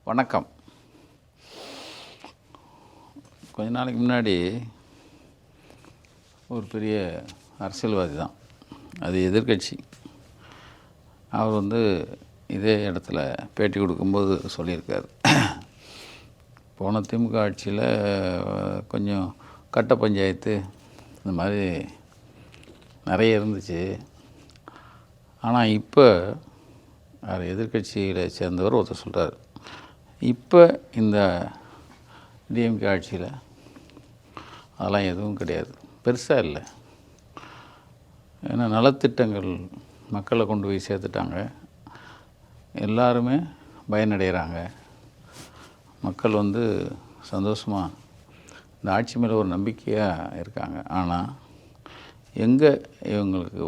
வணக்கம். கொஞ்ச நாளைக்கு முன்னாடி ஒரு பெரிய அரசியல்வாதி தான், அது எதிர்க்கட்சி. அவர் இதே இடத்துல பேட்டி கொடுக்கும்போது சொல்லியிருக்கார், போன திமுக ஆட்சியில் கொஞ்சம் கட்ட பஞ்சாயத்து இந்த மாதிரி நிறைய இருந்துச்சு. ஆனால் இப்போ எதிர்க்கட்சியில் சேர்ந்தவர் ஒருத்தர் சொல்கிறார், இப்போ இந்த டிஎம்கே ஆட்சியில் அதெல்லாம் எதுவும் கிடையாது, பெருசாக இல்லை. ஏன்னா நலத்திட்டங்கள் மக்களை கொண்டு போய் சேர்த்துட்டாங்க, எல்லாருமே பயனடைகிறாங்க. மக்கள் சந்தோஷமாக இந்த ஆட்சி மேலே ஒரு நம்பிக்கையாக இருக்காங்க. ஆனால் எங்கே இவங்களுக்கு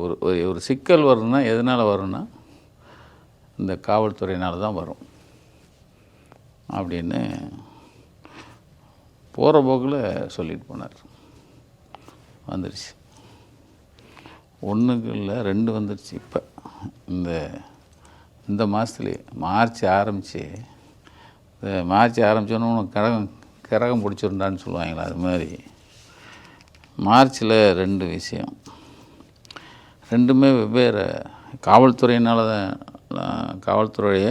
ஒரு சிக்கல் வரும்னா எதனால் வரும்னா இந்த காவல்துறையினால் தான் வரும் அப்படின்னு போகிற போக்கில் சொல்லிட்டு போனார். வந்துடுச்சு, ஒன்றுக்கு இல்லை 2 வந்துடுச்சு. இப்போ இந்த மாதத்துலேயே மார்ச் ஆரம்பித்தோன்னு உனக்கு கரகம் பிடிச்சிருந்தான்னு சொல்லுவாங்களா, அது மாதிரி மார்ச்சில் 2 விஷயம், 2மே வெவ்வேறு. காவல்துறையினால தான், காவல்துறைய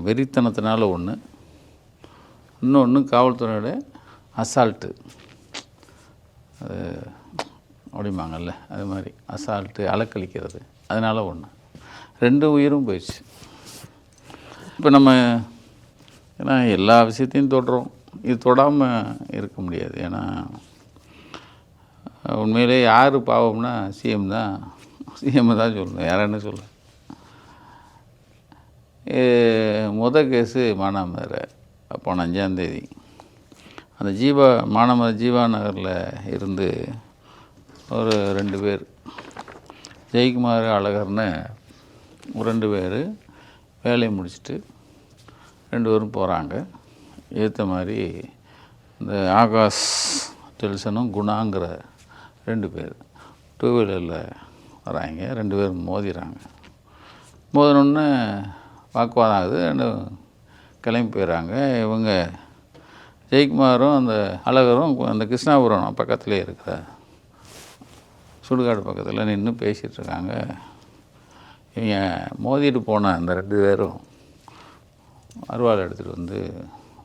வெறித்தனத்தினால ஒன்று, இன்னொன்று காவல்துறையோட அசால்ட்டு, அது அப்படிம்பாங்கல்ல, அது மாதிரி அசால்ட்டு அலக்களிக்கிறது, அதனால் ஒன்று. 2 உயிரும் போயிடுச்சு. இப்போ நம்ம ஏன்னா எல்லா விஷயத்தையும் தொடுறோம், இது தொடாமல் இருக்க முடியாது. ஏன்னா உண்மையிலே யார் பாவம்னா சிஎம் தான் சொல்லணும், யார் என்ன சொல்ல. கேஸு மானாமதுரை போன 5ஆம் தேதி அந்த மானாமதுரை ஜீவா நகரில் இருந்து ஒரு 2 பேர், ஜெயக்குமார் அழகர்னு 2 பேர் வேலையை முடிச்சுட்டு 2 பேரும் போகிறாங்க. ஏற்ற மாதிரி இந்த ஆகாஷ் டெல்சனும் குணாங்கிற 2 பேர் 2 வீலரில் வராங்க. 2 பேரும் மோதிடுறாங்க. மோதினோடனே வாக்குவாதம் ஆகுது, 2 கிளம்பி போயிடுறாங்க. இவங்க ஜெயக்குமாரும் அந்த அழகரும் அந்த கிருஷ்ணாபுரம் பக்கத்துலேயே இருக்கிற சுடுகாடு பக்கத்தில் நின்று பேசிகிட்ருக்காங்க. இவங்க மோதிட்டு போன அந்த 2 பேரும் அருவாள்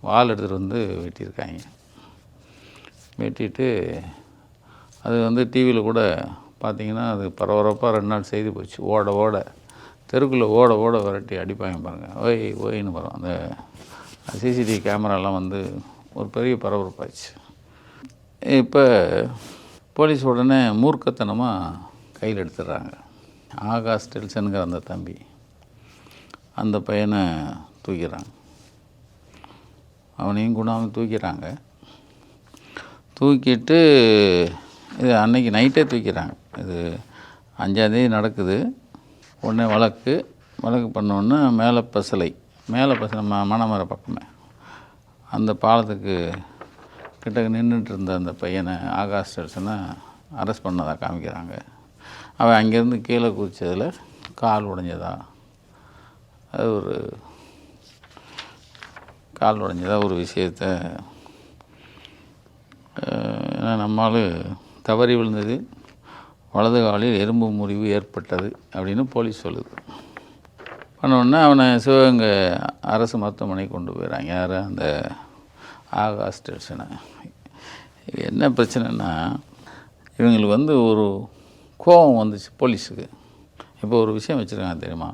வாள் எடுத்துகிட்டு வந்து வெட்டியிருக்காங்க. வெட்டிட்டு அது டிவியில் கூட பார்த்திங்கன்னா அது பரபரப்பாக 2 நாள் செய்தி போச்சு. ஓட தெருக்குள்ளே ஓட விரட்டி அடிப்பாங்க பாருங்கள், ஓயின்னு வரும். அந்த சிசிடிவி கேமராலாம் ஒரு பெரிய பரபரப்பாச்சு. இப்போ போலீஸ் உடனே மூர்க்கத்தனமாக கையில் எடுத்துடுறாங்க. ஆகாஷ் டெல்சனுங்கிற அந்த தம்பி, அந்த பையனை தூக்கிறாங்க, அவனையும் குணாவும் தூக்கிறாங்க. தூக்கிட்டு இது அன்னைக்கு நைட்டே தூக்கிறாங்க. இது 5ஆம் தேதி நடக்குது. உடனே வழக்கு பண்ணோன்னே மேலே பசலை மானாமதுரை பக்கமே அந்த பாலத்துக்கு கிட்ட நின்றுட்டு இருந்த அந்த பையனை, ஆகாஷ் டெல்சனை அரெஸ்ட் பண்ணதாக காமிக்கிறாங்க. அவன் அங்கேருந்து கீழே குதித்ததில் கால் உடைஞ்சதா, ஒரு விஷயத்தை நம்மால் தவறி விழுந்தது, வலது காலில் எறும்பு முறிவு ஏற்பட்டது அப்படின்னு போலீஸ் சொல்லுது. பண்ணோடனே அவனை சிவகங்கை அரசு மருத்துவமனைக்கு கொண்டு போயிடறாங்க. யார்? அந்த ஆகாஷ் டெல்சனை. என்ன பிரச்சனைன்னா, இவங்களுக்கு ஒரு கோபம் வந்துச்சு போலீஸுக்கு. இப்போ ஒரு விஷயம் வச்சுருக்காங்க தெரியுமா,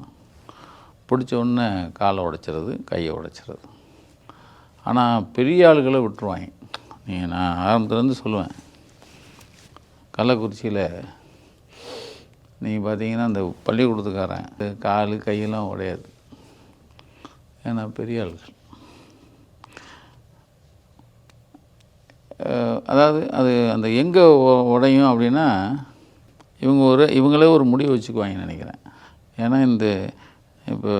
பிடிச்ச உடனே காலை உடைச்சிறது, கையை உடைச்சிறது. ஆனால் பெரிய ஆளுகளை விட்டுருவாங்க. நான் ஆரம்பத்துலேருந்து சொல்லுவேன், கள்ளக்குறிச்சியில் நீங்கள் பார்த்தீங்கன்னா அந்த பள்ளிக்கூடத்துக்காரன் கால் கையெல்லாம் உடையாது, ஏன்னா பெரிய ஆளுகள். அதாவது அது அந்த எங்கே உடையும் அப்படின்னா இவங்களே ஒரு முடிவு வச்சுக்குவாங்கன்னு நினைக்கிறேன். ஏன்னா இப்போ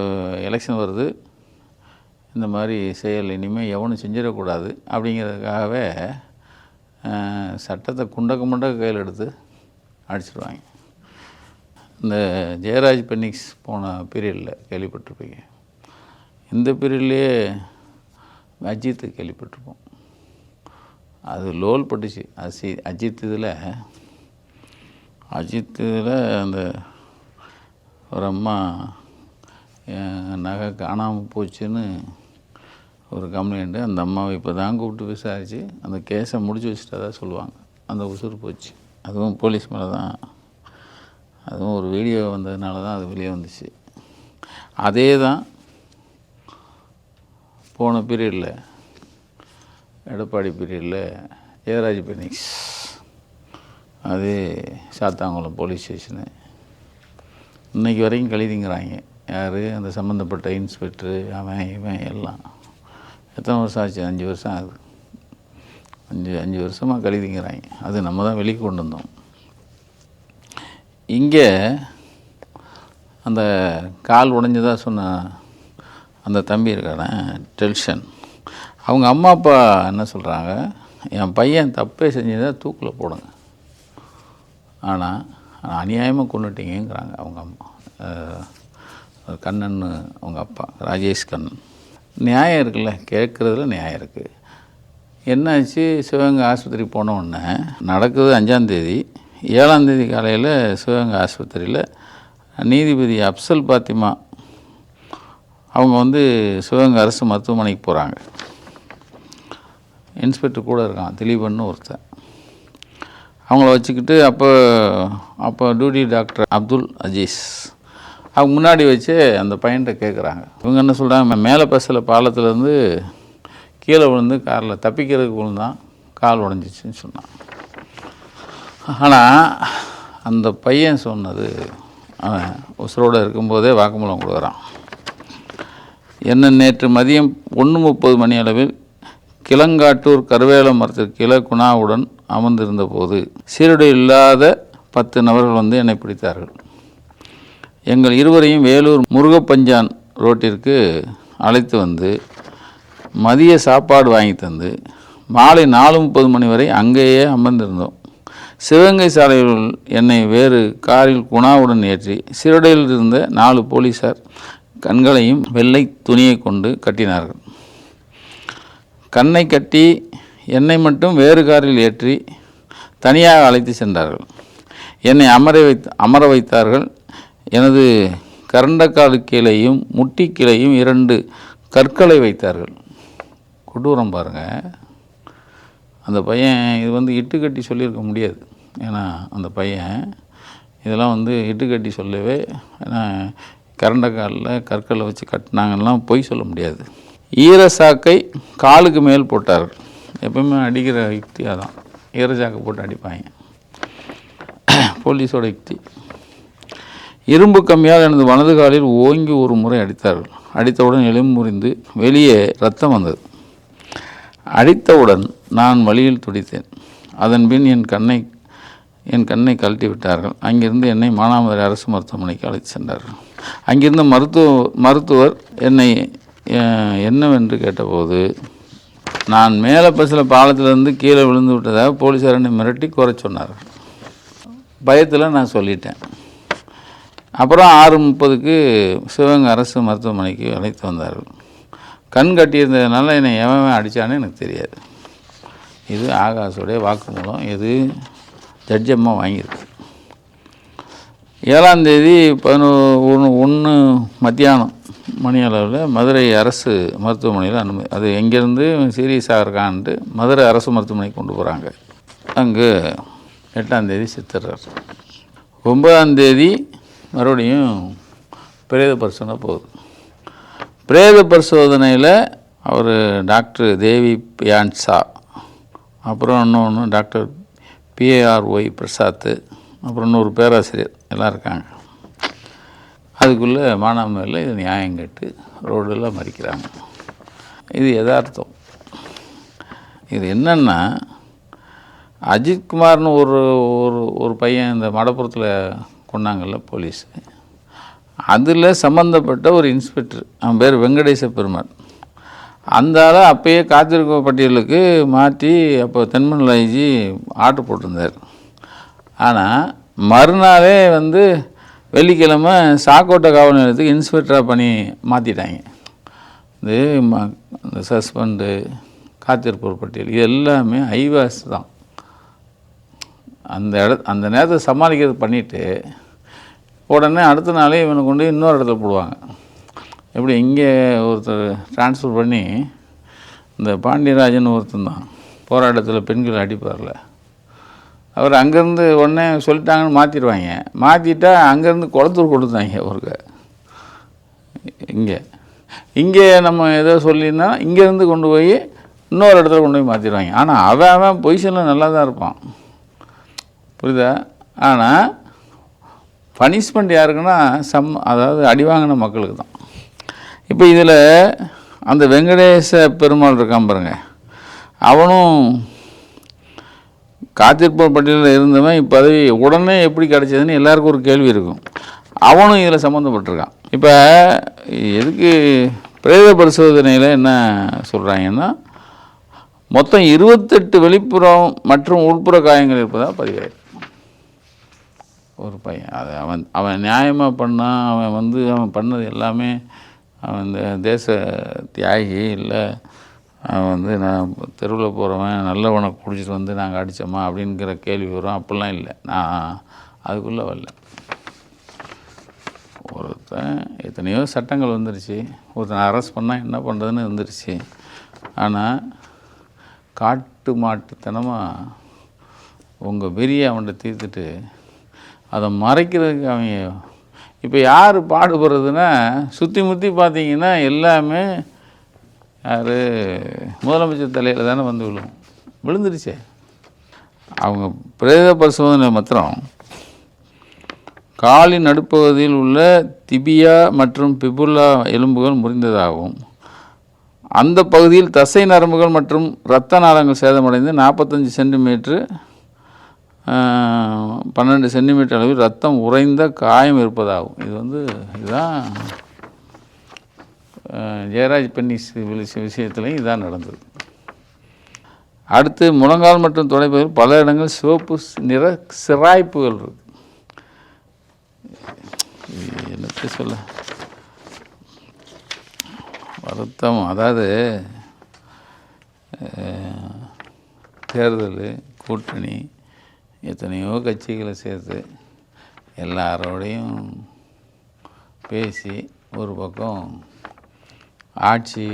எலெக்ஷன் வருது, இந்த மாதிரி செயல் இனிமேல் எவனும் செஞ்சிடக்கூடாது அப்படிங்கிறதுக்காகவே சட்டத்தை குண்டக்க கையில் எடுத்து அடிச்சிடுவாங்க. இந்த ஜெயராஜ் பென்னிக்ஸ் போன பீரியடில் கேள்விப்பட்டிருப்பீங்க. இந்த பீரியட்லேயே அஜித்து கேள்விப்பட்டிருப்போம். அது லோல் பட்டுச்சு. அஜித் இதில் அந்த ஒரு அம்மா நகை காணாமல் போச்சுன்னு ஒரு கம்ப்ளைண்ட்டு. அந்த அம்மாவை இப்போ தான் கூப்பிட்டு விசாரித்து அந்த கேஸை முடிச்சு வச்சுட்டதா சொல்லுவாங்க. அந்த உசுறு போச்சு. அதுவும் போலீஸ் மேலே தான். அதுவும் ஒரு வீடியோ வந்ததுனால தான் அது வெளியே வந்துச்சு. அதே தான் போன பீரியடில், எடப்பாடி பீரியடில் ஜெயராஜ் பெனிக்ஸ், அது சாத்தாங்குளம் போலீஸ் ஸ்டேஷனு இன்றைக்கி வரைக்கும் கழுதிங்கிறாங்க. யார்? அந்த சம்மந்தப்பட்ட இன்ஸ்பெக்டரு, அவன் இவன் எல்லாம். எத்தனை வருஷம் ஆச்சு? 5 வருஷம் ஆகுது. 5 வருஷமாக கழுதிங்கிறாங்க. அது நம்ம தான் வெளியே கொண்டு வந்தோம். இங்கே அந்த கால் உடைஞ்சதாக சொன்ன அந்த தம்பி இருக்கானே டெல்ஷன், அவங்க அம்மா அப்பா என்ன சொல்கிறாங்க, என் பையன் தப்பே செஞ்சதாக தூக்கில் போடுங்க, ஆனால் அநியாயமாக கொண்டுட்டீங்கிறாங்க அவங்க அம்மா. கண்ணன் அவங்க அப்பா ராஜேஷ் கண்ணன். நியாயம் இருக்குல்ல, கேட்குறதுல நியாயம் இருக்குது. என்னாச்சு? சிவகங்கை ஆஸ்பத்திரி போன உடனே நடக்குது 5ஆம் தேதி. 7ஆம் தேதி காலையில் சிவகங்கை ஆஸ்பத்திரியில் நீதிபதி அப்சல் பாத்திமா அவங்க வந்து சிவகங்கை அரசு மருத்துவமனைக்கு போகிறாங்க. இன்ஸ்பெக்டர் கூட இருக்கான், திலீபன்னு ஒருத்தர். அவங்கள வச்சுக்கிட்டு அப்போ டியூட்டி டாக்டர் அப்துல் அஜீஸ் அவங்க முன்னாடி வச்சு அந்த பையன்கிட்ட கேட்குறாங்க. இவங்க என்ன சொல்கிறாங்க, மேலே பஸ்ஸில் பாலத்துலேருந்து கீழே விழுந்து காரில் தப்பிக்கிறதுக்கு விழுந்தான், கால் உடஞ்சிச்சின்னு சொன்னான். ஆனால் அந்த பையன் சொன்னது, அவன் உசுரோடு இருக்கும்போதே வாக்குமூலம் கொடுக்குறான். என்ன நேற்று மதியம் 1:30 மணி அளவில் கிளங்காட்டூர் கருவேல மரத்திற்கு கீழே குணாவுடன் அமர்ந்திருந்த போது சீருடை இல்லாத 10 நபர்கள் வந்து என்னை பிடித்தார்கள். எங்கள் இருவரையும் வேலூர் முருகப்பஞ்சான் ரோட்டிற்கு அழைத்து வந்து மதிய சாப்பாடு வாங்கி தந்து மாலை 4:30 மணி வரை அங்கேயே அமர்ந்திருந்தோம். சிவகங்கை சாலையில் என்னை வேறு காரில் குணாவுடன் ஏற்றி சீருடையில் இருந்த 4 போலீஸார் கண்களையும் வெள்ளை துணியை கொண்டு கட்டினார்கள். கண்ணை கட்டி என்னை மட்டும் வேறு காரில் ஏற்றி தனியாக அழைத்து சென்றார்கள். என்னை அமர வைத்தார்கள். எனது கரண்டக்கால் கீழையும் முட்டி கீழையும் 2 கற்களை வைத்தார்கள். கொடூரம் பாருங்கள். அந்த பையன் இது வந்து இட்டுக்கட்டி சொல்லியிருக்க முடியாது. ஏன்னா அந்த பையன் இதெல்லாம் வந்து இட்டுக்கட்டி சொல்லவே, ஏன்னா கரண்டக்காலில் கற்களை வச்சு கட்டினாங்கலாம் பொய் சொல்ல முடியாது. ஈரசாக்கை காலுக்கு மேல் போட்டார்கள். எப்பவுமே அடிக்கிற யுக்தியாக தான் ஈரசாக்கை போட்டு அடிப்பாங்க, போலீஸோட யுக்தி. இரும்பு கம்மியால் எனது வலது காலில் ஓங்கி ஒரு முறை அடித்தார்கள். அடித்தவுடன் எலும்பு முறிந்து வெளியே ரத்தம் வந்தது. அடித்தவுடன் நான் வலியில் துடித்தேன். அதன்பின் என் கண்ணை கழட்டி விட்டார்கள். அங்கிருந்து என்னை மானாமதுரை அரசு மருத்துவமனைக்கு அழைத்து சென்றார்கள். அங்கிருந்த மருத்துவர் என்னை என்னவென்று கேட்டபோது நான் மேலே பஸ்ஸில் பாலத்திலேருந்து கீழே விழுந்து விட்டதாக போலீஸார் என்னை மிரட்டி குறை சொன்னார்கள். பயத்தில் நான் சொல்லிட்டேன். அப்புறம் 6:30க்கு சிவகங்கை அரசு மருத்துவமனைக்கு அழைத்து வந்தார்கள். கண் கட்டியிருந்ததுனால என்னை எவன் அடித்தானே எனக்கு தெரியாது. இது ஆகாஷோடைய வாக்குமூலம். இது ஜட்ஜம்மா வாங்கியிருக்கு. 7ஆம் தேதி 11 மத்தியானம் மணி அளவில் மதுரை அரசு மருத்துவமனையில் அனுமதி. அது எங்கேருந்து சீரியஸாக இருக்கான்ட்டு மதுரை அரசு மருத்துவமனைக்கு கொண்டு போகிறாங்க. அங்கே 8ஆம் தேதி சித்திரார். 9ஆம் தேதி மறுபடியும் பிரேத பரிசோதனை போகுது. பிரேத பரிசோதனையில் அவர் டாக்டர் தேவி பியான்சா, அப்புறம் இன்னொன்று டாக்டர் PARY பிரசாத், அப்புறம் இன்னொரு பேராசிரியர் எல்லாம் இருக்காங்க. அதுக்குள்ளே மானாமதுரையில் இது நியாயம் கேட்டு ரோடெல்லாம் மறிக்கிறாங்க. இது யதார்த்தம். இது என்னென்னா, அஜித்குமார்னு ஒரு பையன் இந்த மடப்புறத்தில் கொண்டாங்கல்ல போலீஸு, அதில் சம்மந்தப்பட்ட ஒரு இன்ஸ்பெக்டர், அவன் பேர் வெங்கடேச பெருமாள். அந்த ஆளை அப்போயே காத்திருக்க பட்டியலுக்கு மாற்றி அப்போ தென்மனலாய்ஜி ஆர்டர் போட்டிருந்தார். ஆனால் மறுநாளே வந்து வெள்ளிக்கிழமை சாக்கோட்டை காவல் நிலையத்துக்கு இன்ஸ்பெக்டராக பண்ணி மாற்றிட்டாங்க. இந்த சஸ்பெண்டு, காத்திருப்போர் பட்டியல் இது எல்லாமே ஐவாஸ் தான். அந்த நேரத்தை சமாளிக்கிறது பண்ணிவிட்டு உடனே அடுத்த நாளே இவனை கொண்டு இன்னொரு இடத்துல போடுவாங்க. எப்படி இங்கே ஒருத்தர் ட்ரான்ஸ்ஃபர் பண்ணி இந்த பாண்டியராஜன் ஒருத்தன் தான் போராட்டத்தில் பெண்கள் அடிப்பார்ல, அவர் அங்கேருந்து உடனே சொல்லிட்டாங்கன்னு மாற்றிடுவாங்க. மாற்றிட்டா அங்கேருந்து குளத்தூர் கொடுத்தாங்க அவருக்கு. இங்கே நம்ம ஏதோ சொல்லினா இங்கேருந்து கொண்டு போய் இன்னொரு இடத்துல கொண்டு போய் மாற்றிடுவாங்க. ஆனால் அவன் பொசிஷனில் நல்லா தான் இருப்பான், புரியுதா? ஆனால் பனிஷ்மெண்ட் யாருக்குன்னா அதாவது அடி வாங்கின மக்களுக்கு தான். இப்போ இதில் அந்த வெங்கடேச பெருமாள் இருக்கான் பாருங்க, அவனும் காத்திருப்போர் பட்டியலில் இருந்தவன் இப்போதவி உடனே எப்படி கிடச்சதுன்னு எல்லாருக்கும் ஒரு கேள்வி இருக்கும். அவனும் இதில் சம்மந்தப்பட்டிருக்கான். இப்போ எதுக்கு பிரேத பரிசோதனையில் என்ன சொல்கிறாங்கன்னா, மொத்தம் 28 வெளிப்புறம் மற்றும் உள்புற காயங்கள் இருப்பதாக பதிவாயிருக்கு. ஒரு பையன் அதை அவன் நியாயமாக பண்ணான். அவன் பண்ணது எல்லாமே அவன் இந்த தேச தியாகி இல்லை, அவன் நான் தெருவில் போகிறவன் நல்லவனை குடிச்சிட்டு நாங்கள் அடித்தோமா அப்படிங்கிற கேள்வி வரும். அப்படிலாம் இல்லை, நான் அதுக்குள்ளே வரல. ஒருத்தன் எத்தனையோ சட்டங்கள் வந்துருச்சு, ஒருத்தனை அரெஸ்ட் பண்ணால் என்ன பண்ணுறதுன்னு வந்துருச்சு. ஆனால் காட்டு மாட்டுத்தனமாக உங்கள் வெறியை அவன்கிட்ட தீர்த்துட்டு அதை மறைக்கிறதுக்கு அவங்க இப்போ யார் பாடுபடுறதுன்னா, சுற்றி முற்றி பார்த்தீங்கன்னா எல்லாமே யார் முதலமைச்சர் தலையில் தானே வந்து விழுந்துருச்சே. அவங்க பிரேத பரிசோதனை மாத்திரம் காலின் நடுப்பகுதியில் உள்ள திபியா மற்றும் பிபுல்லா எலும்புகள் முறிந்ததாகவும், அந்த பகுதியில் தசை நரம்புகள் மற்றும் இரத்த நாளங்கள் சேதமடைந்து 45 சென்டிமீட்டர் 12 சென்டிமீட்டர் அளவில் ரத்தம் உறைந்த காயம் இருப்பதாகும். இதுதான் ஜெயராஜ் பென்னிஸ் விஷயத்துலையும் இதான் நடந்தது. அடுத்து முழங்கால் மற்றும் தொடைப்பகுதியில் பல இடங்கள் சிவப்பு நிற சிராய்ப்புகள் இருக்கு. என்னத்தை சொல்ல, வருத்தம். அதாவது தேர்தல் கூட்டணி எத்தனையோ கட்சிகளை சேர்த்து எல்லாரோடையும் பேசி ஒரு பக்கம் ஆட்சி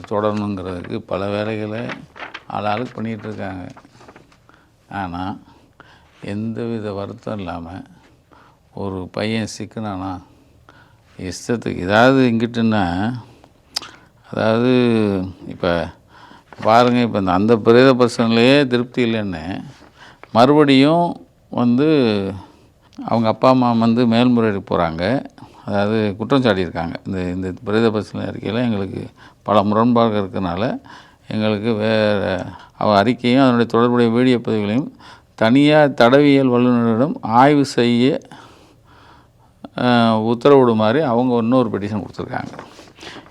தொடரணுங்கிறதுக்கு பல வேலைகளை ஆளாளுக்கு பண்ணிகிட்ருக்காங்க. ஆனால் எந்தவித வருத்தம் இல்லாமல் ஒரு பையன் சிக்கினானா இஷ்டத்துக்கு ஏதாவது இங்கிட்டுன்னா, அதாவது இப்போ பாருங்கள், இப்போ அந்த பிரேத பர்சன்லேயே திருப்தி இல்லைன்னு மறுபடியும் அவங்க அப்பா அம்மா மேல்முறையீடு போகிறாங்க. அதாவது குற்றம் சாட்டியிருக்காங்க, இந்த பிரேத பரிசோதனை அறிக்கையில் எங்களுக்கு பல முரண்பாடுகள் இருக்கிறனால எங்களுக்கு வேறு அறிக்கையும் அதனுடைய தொடர்புடைய வீடியோ பதிவுகளையும் தனியார் தடவியல் வல்லுநரிடம் ஆய்வு செய்ய உத்தரவிடுமாறு அவங்க இன்னொரு பெட்டிஷன் கொடுத்துருக்காங்க.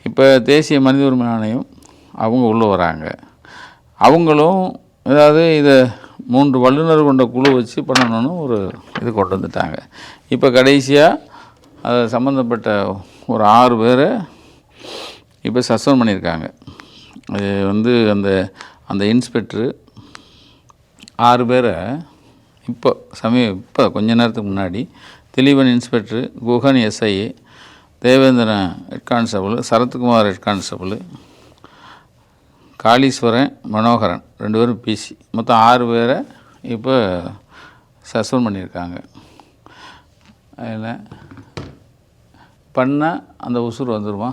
இப்போ தேசிய மனித உரிமை ஆணையம் அவங்க உள்ளே வராங்க. அவங்களும் ஏதாவது இதை 3 வல்லுநர் கொண்ட குழு வச்சு பண்ணணும்னு ஒரு இது கொண்டு வந்துட்டாங்க. இப்போ கடைசியாக அதை சம்மந்தப்பட்ட ஒரு 6 பேரை இப்போ சஸ்பெண்ட் பண்ணியிருக்காங்க. அது அந்த இன்ஸ்பெக்டரு 6 பேரை இப்போ கொஞ்ச நேரத்துக்கு முன்னாடி Dileepan inspector, Guhan SI, Devendran head constable, Sarathkumar head constable, Kaliswaran, Manoharan 2 பேரும் பிசி, மொத்தம் 6 பேரை இப்போ சஸ்பெண்ட் பண்ணியிருக்காங்க. அதில் பண்ணால் அந்த உசுறு வந்துடுமா?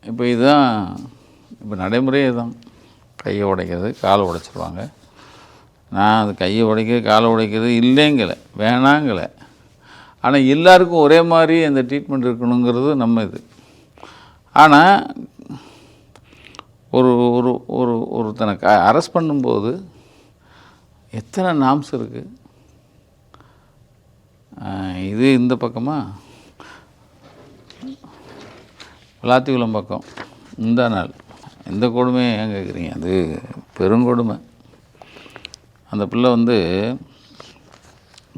இப்போ இதுதான் இப்போ நடைமுறையே தான். கையை உடைக்கிறது, காலை உடைச்சிருவாங்க. நான் அது கையை உடைக்கிறது, காலை உடைக்கிறது இல்லைங்கலை, வேணாங்கலை. ஆனால் எல்லாருக்கும் ஒரே மாதிரி அந்த ட்ரீட்மெண்ட் இருக்கணுங்கிறது நம்ம இது. ஆனால் ஒருத்தனை அரெஸ்ட் பண்ணும்போது எத்தனை நாம்ஸ் இருக்குது. இது இந்த பக்கமாக விளாத்திக்குளம் பக்கம் இந்த நாள் எந்த கொடுமையை ஏன் கேட்குறீங்க? அது பெருங்கொடுமை. அந்த பிள்ளை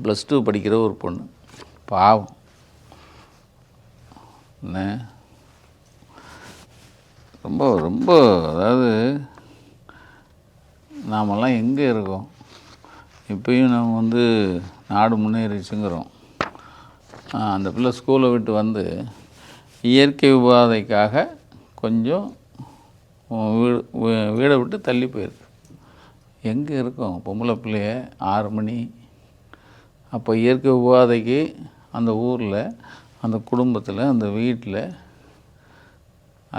+2 படிக்கிற ஒரு பொண்ணு, பாவம். என்ன ரொம்ப ரொம்ப அதாவது நாமெல்லாம் எங்கே இருக்கோம்? இப்பயும் நம்ம வந்து நாடு முன்னேறிச்சுங்கிறோம். அந்த பிள்ளை ஸ்கூலை விட்டு வந்து இயற்கை உபாதைக்காக கொஞ்சம் வீடை விட்டு தள்ளி போயிருக்கு. எங்கே இருக்கோம்? பொம்பளை பிள்ளைய 6 மணி. அப்போ இயற்கை உபாதைக்கு அந்த ஊரில், அந்த குடும்பத்தில், அந்த வீட்டில்,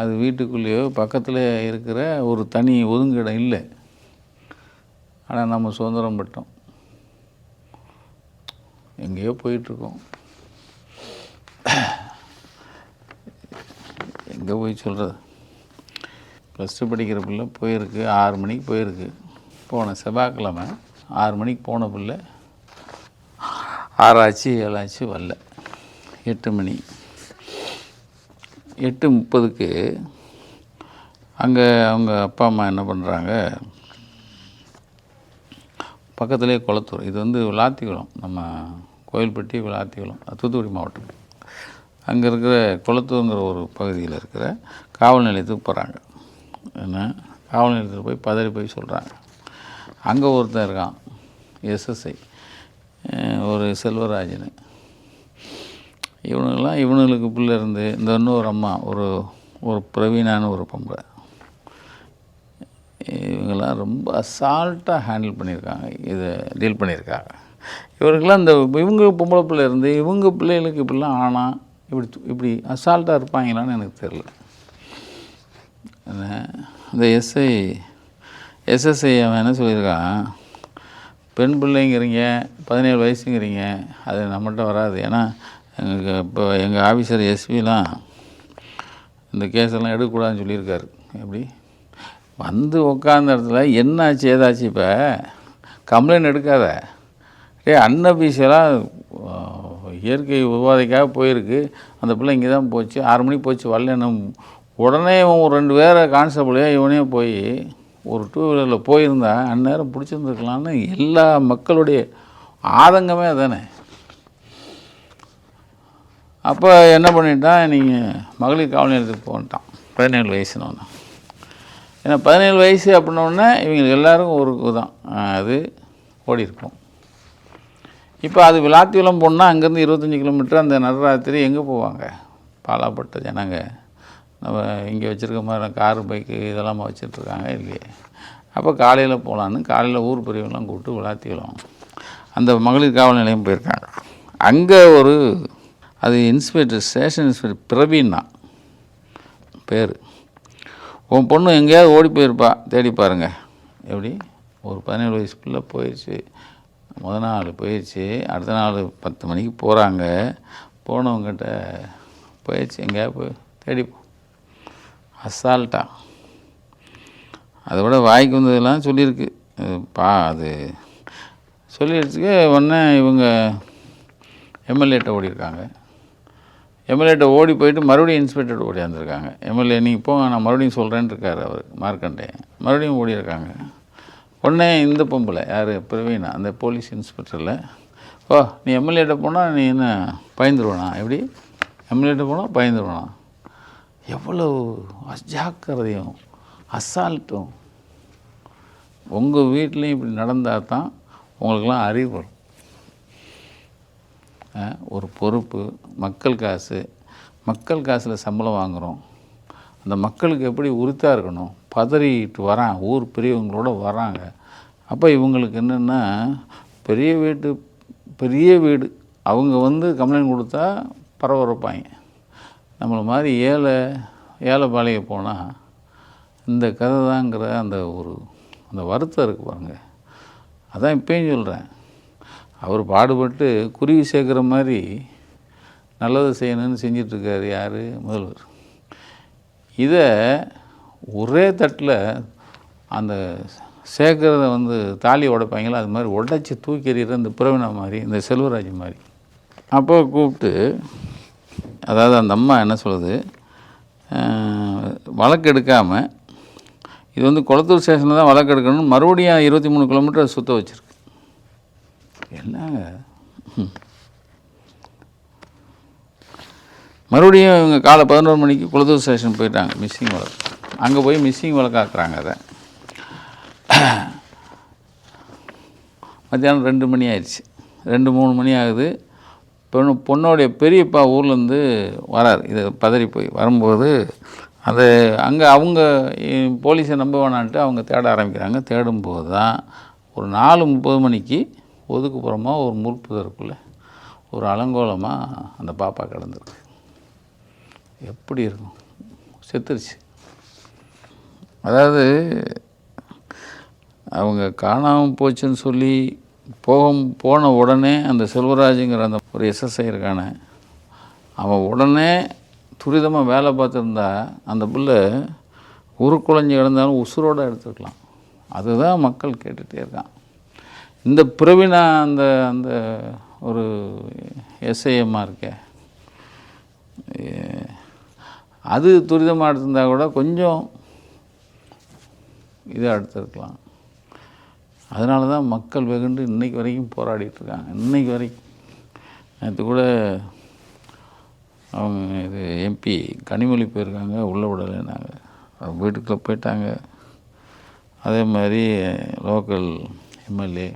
அது வீட்டுக்குள்ளேயோ பக்கத்தில் இருக்கிற ஒரு தனி ஒதுங்கிடம் இல்லை. ஆனால் நம்ம சுதந்திரம் பட்டோம், எங்கேயோ போயிட்டுருக்கோம். எங்கே போய் சொல்கிறது? +2 படிக்கிற பிள்ளை போயிருக்கு, 6 மணிக்கு போயிருக்கு. போன செவ்வாய்க்கிழமை 6 மணிக்கு போன பிள்ளை 6 ஆச்சு 7 ஆச்சு வரல. 8 மணி 8:30க்கு அங்கே அவங்க அப்பா அம்மா என்ன பண்ணுறாங்க, பக்கத்துலேயே குளத்தூர், இது வந்து விளாத்திக்குளம், நம்ம கோயில்பட்டி விளாத்திக்குளம், தூத்துக்குடி மாவட்டம். அங்கே இருக்கிற குளத்தூருங்கிற ஒரு பகுதியில் இருக்கிற காவல் நிலையத்துக்கு போகிறாங்க. என்ன, காவல் நிலையத்தில் போய் பதறி போய் சொல்கிறாங்க. அங்கே ஒருத்தன் இருக்கான், SSI, ஒரு செல்வராஜன். இவனுங்களுக்கு பிள்ளை இருந்து இந்த இன்னொரு அம்மா, ஒரு பிரவீனான்னு ஒரு பொம்பளை. இவங்கெல்லாம் ரொம்ப அசால்ட்டாக ஹேண்டில் பண்ணியிருக்காங்க, இதை டீல் பண்ணியிருக்காங்க. இவருக்கெல்லாம் இவங்க பொம்பளை பிள்ளை இருந்து இவங்க பிள்ளைகளுக்கு இப்படிலாம் ஆனால் இப்படி அசால்ட்டாக இருப்பாங்களான்னு எனக்கு தெரியல. இந்த SSI அவன் என்ன சொல்லியிருக்கான், பெண் பிள்ளைங்கிறீங்க, 17 வயசுங்கிறீங்க, அது நம்மகிட்ட வராது. ஏன்னா இப்போ எங்கள் ஆஃபீஸர் எஸ்பிலாம் இந்த கேஸெல்லாம் எடுக்கக்கூடாதுன்னு சொல்லியிருக்காரு. எப்படி வந்து உட்காந்த இடத்துல என்னாச்சு ஏதாச்சு, இப்போ கம்ப்ளைண்ட் எடுக்காத, அன்அஃபீஷியலாக இயற்கை உபாதைக்காக போயிருக்கு, அந்த பிள்ளை இங்கே தான் போச்சு, 6 மணிக்கு போச்சு வரலன்னு உடனே இவன் ஒரு 2 பேரை கான்ஸ்டபிளையோ இவனே போய் ஒரு 2 வீலரில் போயிருந்தா அந்நேரம் பிடிச்சிருந்துருக்கலான்னு எல்லா மக்களுடைய ஆதங்கமே அதானே. அப்போ என்ன பண்ணிட்டான், நீங்கள் மகளிர் காவல் நிலையத்துக்கு போன்ட்டான் 17 வயசுன்னு ஒன்று. ஏன்னா 17 வயசு அப்படின்னோடனே இவங்களுக்கு எல்லாருக்கும் ஒரு தான் அது ஓடி இருக்கும். இப்போ அது விளாத்திக்குளம் போனால் அங்கேருந்து 25 கிலோமீட்டர், அந்த நடுராத்திரி எங்கே போவாங்க? பாலாப்பட்ட ஜனங்க. நம்ம இங்கே வச்சுருக்க மாதிரி காரு பைக்கு இதெல்லாம் வச்சுட்ருக்காங்க இல்லையே. அப்போ காலையில் போகலான்னு காலையில் ஊர் பெரியவங்களாம் கூப்பிட்டு விளாத்திக்குளம் அந்த மகளிர் காவல் நிலையம் போயிருக்காங்க. அங்கே அது இன்ஸ்பெக்டர், ஸ்டேஷன் இன்ஸ்பெக்டர் பிரவீன்னா பேர். உன் பொண்ணு எங்கேயாவது ஓடி போயிருப்பா, தேடி பாருங்கள். எப்படி ஒரு 17 வயசு பிள்ளை போயிடுச்சு, முதல் நாள் போயிடுச்சு, அடுத்த நாள் 10 மணிக்கு போகிறாங்க. போனவங்ககிட்ட போயிடுச்சு, எங்கேயாவது போய் தேடிப்போம், அசால்ட்டா. அதை விட வாய்க்கு வந்ததெல்லாம் சொல்லியிருக்கு. அது சொல்லிடுச்சுக்கு உடனே இவங்க எம்எல்ஏட்ட ஓடிருக்காங்க. எம்எல்ஏட்ட ஓடி போயிட்டு மறுபடியும் இன்ஸ்பெக்டர் ஓடியாந்துருக்காங்க. எம்எல்ஏ நீங்கள் போங்க, நான் மறுபடியும் சொல்கிறேன்னு இருக்கார் அவர், மார்க்கண்டே. மறுபடியும் ஓடிருக்காங்க. உடனே இந்த பொம்பளை யார், பிரவீனா, அந்த போலீஸ் இன்ஸ்பெக்டரில், ஓ நீ எம்எல்ஏட்ட போனால் நீ என்ன பயந்துருவானா? எப்படி எம்எல்ஏட்ட போனால் பயந்துருவானா? எவ்வளோ அஜாக்கிரதையும் அசால்ட்டும். உங்கள் வீட்லேயும் இப்படி நடந்தால் தான் உங்களுக்கெல்லாம் அறிவு வரும். ஒரு பொறுப்பு, மக்கள் காசில் சம்பளம் வாங்குகிறோம், அந்த மக்களுக்கு எப்படி உறுத்தாக இருக்கணும், பதறிட்டு வரான், ஊர் பெரியவங்களோட வராங்க. அப்போ இவங்களுக்கு என்னென்னா, பெரிய வீடு அவங்க வந்து கம்ப்ளைண்ட் கொடுத்தா பரபரப்பாங்க. நம்மளை மாதிரி ஏழைப்பாளைய போனால் இந்த கதை தாங்கிற அந்த வருத்தம் இருக்குது பாருங்கள். அதான் இப்பயும் சொல்கிறேன், அவர் பாடுபட்டு குருவி சேர்க்குற மாதிரி நல்லது செய்யணும்னு செஞ்சிட்ருக்காரு யார், முதல்வர். இதை ஒரே தட்டில் அந்த சேர்க்குறத வந்து தாலி உடைப்பாங்களா, அது மாதிரி உடைச்சி தூக்கி எறிகிற இந்த பிரவீனா மாதிரி, இந்த செல்வராஜ் மாதிரி. அப்போ கூப்பிட்டு, அதாவது அந்த அம்மா என்ன சொல்லுது, வழக்கு எடுக்காமல், இது வந்து குளத்தூர் ஸ்டேஷனில் தான் வழக்கு எடுக்கணும்னு மறுபடியும் 23 கிலோமீட்டர் சுற்ற வச்சுருக்கு. என்னங்க, மறுபடியும் இவங்க காலை 11 மணிக்கு குளத்தூர் ஸ்டேஷன் போயிட்டாங்க, மிஸ்ஸிங் வழக்கு. அங்கே போய் மிஸ்ஸிங் வழக்காக்குறாங்க. அதை மத்தியானம் 2 மணி ஆயிடுச்சு, 2-3 மணி ஆகுது. பொண்ணோடைய பெரியப்பா ஊர்லேருந்து வரார். இது பதறி போய் வரும்போது அது அங்கே அவங்க போலீஸை நம்ப வேணான்ட்டு அவங்க தேட ஆரம்பிக்கிறாங்க. தேடும்போது தான் ஒரு 4:30 மணிக்கு ஒதுக்குப்புறமாக ஒரு முற்புதற்குள்ளே ஒரு அலங்கோலமாக அந்த பாப்பா கிடந்திருக்கு. எப்படி இருக்கும்? செத்துருச்சு. அதாவது அவங்க காணாமல் போச்சுன்னு சொல்லி போன உடனே அந்த செல்வராஜுங்கிற அந்த ஒரு எஸ்எஸ்ஐ இருக்கானே, அவன் உடனே துரிதமாக வேலை பார்த்துருந்தா அந்த புள்ள உருக்குலைஞ்சி கிடந்தாலும் உசுரோடு எடுத்துக்கலாம். அதுதான் மக்கள் கேட்டுகிட்டே இருக்கான். இந்த பிரவீனா அந்த அந்த ஒரு எஸ்ஐஎம்மாக இருக்கே, அது துரிதமாக எடுத்திருந்தா கூட கொஞ்சம் இதாக எடுத்துருக்கலாம். அதனால தான் மக்கள் வெகுண்டு இன்றைக்கி வரைக்கும் போராடிட்டுருக்காங்க. இன்றைக்கி வரைக்கும் நேற்று கூட அவங்க இது எம்பி கனிமொழி போயிருக்காங்க, உள்ளே விடலைன்னாங்க. வீட்டுக்குள்ளே போயிட்டாங்க. அதே மாதிரி லோக்கல் எம்எல்ஏ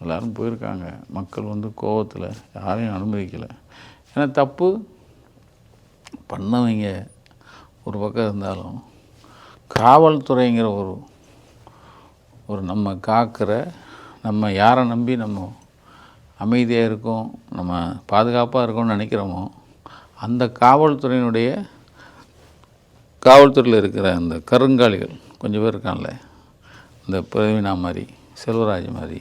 எல்லோரும் போயிருக்காங்க. மக்கள் வந்து கோவத்தில் யாரையும் அனுமதிக்கலை. ஏன்னா தப்பு பண்ணவங்க ஒரு பக்கம் இருந்தாலும் காவல்துறைங்கிற ஒரு நம்ம காக்கிற, நம்ம யாரை நம்பி நம்ம அமைதியாக இருக்கோம், நம்ம பாதுகாப்பாக இருக்கோம்னு நினைக்கிறோமோ அந்த காவல்துறையில் இருக்கிற அந்த கருங்காலிகள் கொஞ்சம் பேர் இருக்கான்ல, இந்த பிரவீனா மாதிரி, செல்வராஜ் மாதிரி,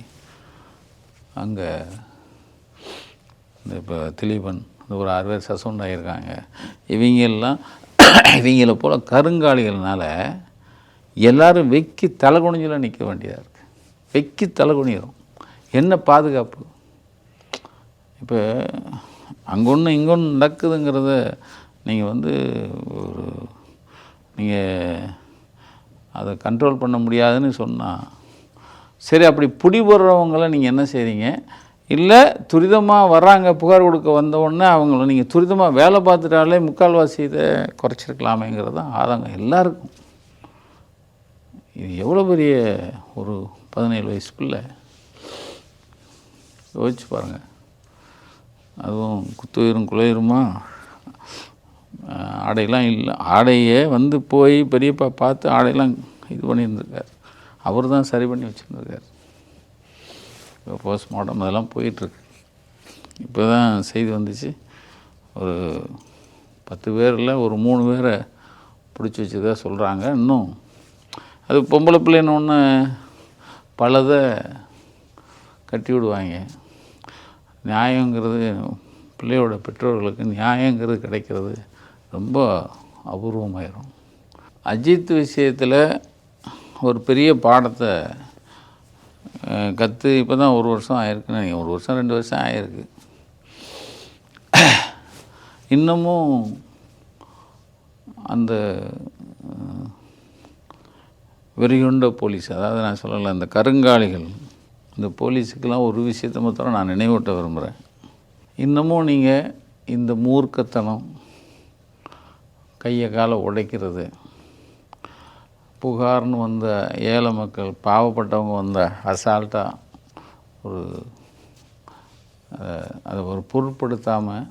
அங்கே இந்த இப்போ திலீபன், இந்த ஒரு 6 பேர் சஸ்பெண்ட் ஆகியிருக்காங்க. இவங்கள போல் கருங்காலிகள்னால எல்லோரும் வெக்கி தலைகுனிஞ்செலாம் நிற்க வேண்டியதாக இருக்குது. வெக்கி தலைகுனிகிறோம். என்ன பாதுகாப்பு? இப்போ அங்கே ஒன்று இங்கே ஒன்று நடக்குதுங்கிறத நீங்கள் வந்து நீங்கள் அதை கண்ட்ரோல் பண்ண முடியாதுன்னு சொன்னால் சரி. அப்படி பிடிபடுறவங்கள நீங்கள் என்ன செய்கிறீங்க? இல்லை துரிதமாக வர்றாங்க, புகார் கொடுக்க வந்தவுடனே அவங்கள நீங்கள் துரிதமாக வேலை பார்த்துட்டாலே முக்கால்வாசி இதை குறைச்சிருக்கலாமேங்கிறது தான் ஆதங்கம் எல்லாருக்கும். இது எவ்வளோ பெரிய ஒரு 17 வயசு பிள்ளை, யோசிச்சு பாருங்கள். அதுவும் குத்துயிரும் குலையுருமா, ஆடையெல்லாம் இல்லை. ஆடையே வந்து போய் பெரியப்பா பார்த்து ஆடையெல்லாம் இது பண்ணியிருந்துருக்கார். அவர் தான் சரி பண்ணி வச்சுருந்துருக்கார். இப்போ போஸ்ட்மார்ட்டம் அதெல்லாம் போயிட்டுருக்கு. இப்போ தான் செய்தி வந்துச்சு, ஒரு 10 பேரில் ஒரு 3 பேரை பிடிச்சி வச்சுதா சொல்கிறாங்க. இன்னும் அது பொம்பளை பிள்ளைன்னு ஒன்று பலதை கட்டி விடுவாங்க. நியாயங்கிறது, பிள்ளையோட பெற்றோர்களுக்கு நியாயங்கிறது கிடைக்கிறது ரொம்ப அபூர்வமாயிரும். அஜித் விஷயத்தில் ஒரு பெரிய பாடத்தை கற்று இப்போ தான் 1 வருஷம் ஆயிருக்குன்னு நினைக்கிறேன். 1 வருஷம் 2 வருஷம் ஆயிருக்கு. இன்னமும் அந்த வெறிகொண்ட போலீஸ், அதாவது நான் சொல்லலை, இந்த கருங்காலிகள், இந்த போலீஸுக்கெல்லாம் ஒரு விஷயத்தை மாத்திரம் நான் நினைவூட்ட விரும்புகிறேன். இன்னமும் நீங்கள் இந்த மூர்க்கத்தனம், கையை காலை உடைக்கிறது, புகார்னு வந்த ஏழை மக்கள், பாவப்பட்டவங்க வந்த அசால்ட்டாக அதை ஒரு பொருட்படுத்தாமல்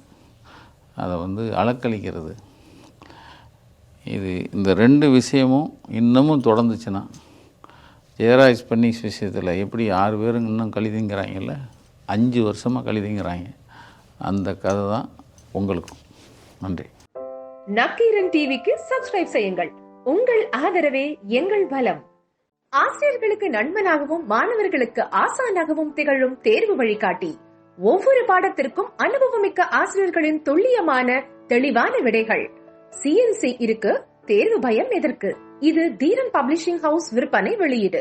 அதை வந்து அலக்களிக்கிறது, இந்த 2 விஷயமும் இன்னமும் தொடர்ந்துச்சுன்னா, ஜெயராஜ் பன்னீஸ் விஷயத்தில் எப்படி 6 பேருங்க இன்னும் கழிதிங்கிறாங்கல்ல, 5 வருஷமாக கழிதிங்கிறாங்க. அந்த கதை தான் உங்களுக்கும். நன்றி. நக்கீரன் டிவிக்கு சப்ஸ்கிரைப் செய்யுங்கள். உங்கள் ஆதரவே எங்கள் பலம். ஆசிரியர்களுக்கு நண்பனாகவும் மாணவர்களுக்கு ஆசானாகவும் திகழும் தேர்வு வழிகாட்டி. ஒவ்வொரு பாடத்திற்கும் அனுபவமிக்க ஆசிரியர்களின் துல்லியமான தெளிவான விடைகள். CNC இருக்கு, தேர்வு பயம் எதற்கு? இது தீரன் பப்ளிஷிங் ஹவுஸ் விற்பனை வெளியீடு.